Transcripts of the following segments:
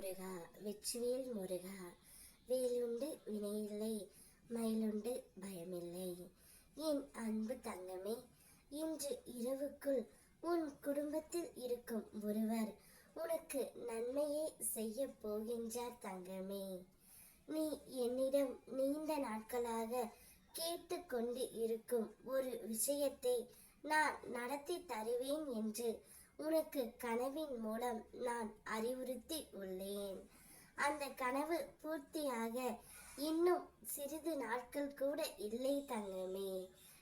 முருகா, வெற்றிவேல் முருகா. வேலுண்டு வினையில்லை, மயிலுண்டு பயமில்லை. என் அன்பு தங்கமே, இன்று இரவுக்குள் உன் குடும்பத்தில் இருக்கும் ஒருவர் உனக்கு நன்மையே செய்ய போகின்றார் தங்கமே. நீ என்னிடம் நீண்ட நாட்களாக கேட்டுக்கொண்டு இருக்கும் ஒரு விஷயத்தை நான் நடத்தி தருவேன் என்று உனக்கு கனவின் மூலம் நான் அறிவுறுத்தி உள்ளேன். அந்த கனவு பூர்த்தியாக இன்னும் சிறிது நாட்கள் கூட இல்லை தங்கமே.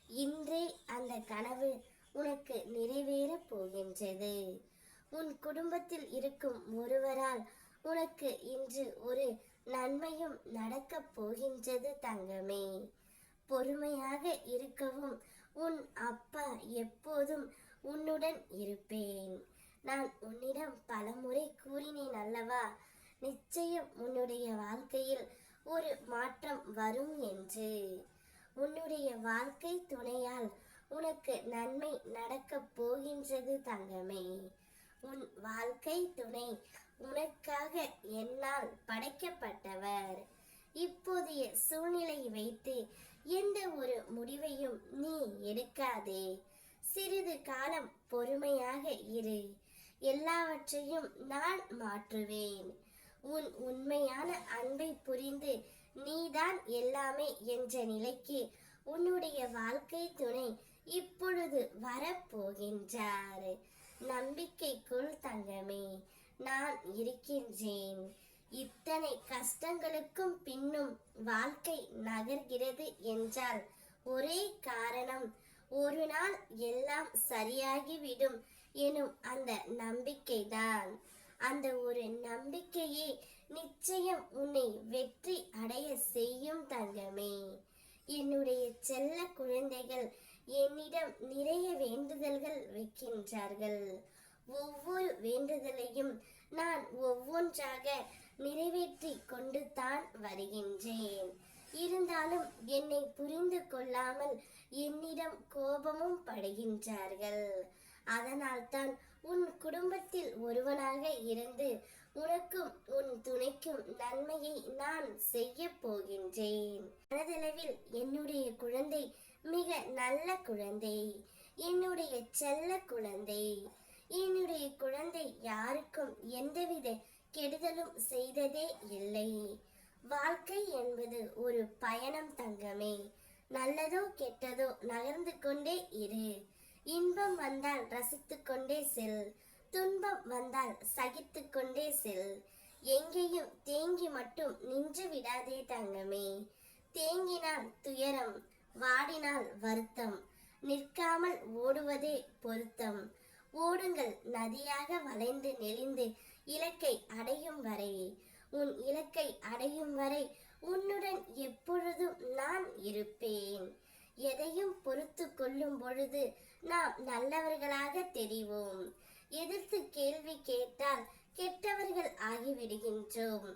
இன்றே அந்த கனவு உனக்கு நிறைவேறப் போகின்றது. உன் குடும்பத்தில் இருக்கும் ஒருவரால் உனக்கு இன்று ஒரு நன்மையும் நடக்கப் போகின்றது தங்கமே. பொறுமையாக இருக்கவும் உன் அப்பா எப்போதும் உன்னுடன் இருப்பேன். நான் உன்னிடம் பலமுறை கூறினேன் அல்லவா, நிச்சயம் உன்னுடைய வாழ்க்கையில் ஒரு மாற்றம் வரும் என்று. உன்னுடைய வாழ்க்கை துணையால் உனக்கு நன்மை நடக்கப் போகின்றது தங்கமே. உன் வாழ்க்கை துணை உனக்காக என்னால் படைக்கப்பட்டவர். இப்போதைய சூழ்நிலை வைத்து எந்த ஒரு முடிவையும் நீ எடுக்காதே. சிறிது காலம் பொறுமையாக இரு. எல்லாவற்றையும் நான் மாற்றுவேன். உன் உண்மையான அன்பை புரிந்து நீதான் எல்லாமே என்ற நிலைக்கு உன்னுடைய வாழ்க்கை துணை இப்பொழுது வரப்போகின்றார். நம்பிக்கை கொள் தங்கமே, நான் இருக்கின்றேன். இத்தனை கஷ்டங்களுக்கும் பின்னும் வாழ்க்கை நகர்கிறது என்றால் ஒரே காரணம், ஒரு நாள் எல்லாம் சரியாகிவிடும் எனும் அந்த நம்பிக்கைதான். அந்த ஒரு நம்பிக்கையே நிச்சயம் உன்னை வெற்றி அடைய செய்யும் தங்கமே. என்னுடைய செல்ல குழந்தைகள் என்னிடம் நிறைய வேண்டுதல்கள் வைக்கின்றார்கள். ஒவ்வொரு வேண்டுதலையும் நான் ஒவ்வொன்றாக நிறைவேற்றி கொண்டு தான் வருகின்றேன். இருந்தாலும் என்னை புரிந்து கொள்ளாமல் என்னிடம் கோபமும் படுகின்றார்கள். அதனால்தான் உன் குடும்பத்தில் ஒருவனாக இருந்து உனக்கும் உன் துணைக்கும் நன்மையை நான் செய்ய போகின்றேன். மனதளவில் என்னுடைய குழந்தை மிக நல்ல குழந்தை, என்னுடைய செல்ல குழந்தை. என்னுடைய குழந்தை யாருக்கும் எந்தவித கெடுதலும் செய்ததே இல்லை. வாழ்க்கை என்பது ஒரு பயணம் தங்கமே. நல்லதோ கெட்டதோ நகர்ந்து கொண்டே இரு. இன்பம் வந்தால் ரசித்து கொண்டே செல், துன்பம் வந்தால் சகித்து கொண்டே செல். எங்கேயும் தேங்கி மட்டும் நின்று விடாதே தங்கமே. தேங்கினால் துயரம், வாடினால் வருத்தம். நிற்காமல் ஓடுவதே பொருத்தம். ஓடுங்கள் நதியாக வளைந்து நெளிந்து இலக்கை அடையும் வரை. உன் இலக்கை அடையும் வரை உன்னுடன் எப்பொழுதும் நான் இருப்பேன். எதையும் பொறுத்து கொள்ளும் பொழுது நாம் நல்லவர்களாக தெரிவோம். எதிர்த்து கேள்வி கேட்டால் கெட்டவர்கள் ஆகிவிடுகின்றோம்.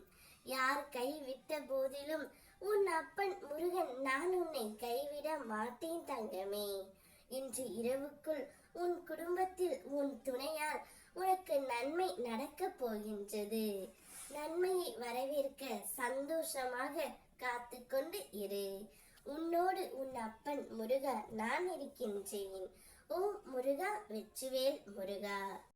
யார் கைவிட்ட போதிலும் உன் அப்பன் முருகன் நான் உன்னை கைவிட மாட்டேன் தங்கமே. இன்று இரவுக்குள் உன் குடும்பத்தில் உன் துணையால் உனக்கு நன்மை நடக்கப் போகின்றது. நன்மையை வரவேற்க சந்தோஷமாக காத்து கொண்டு இரு. உன்னோடு உன் அப்பன் முருகா நான் இருக்கின்றேன். ஓம் முருகா, வெற்றிவேல் முருகா.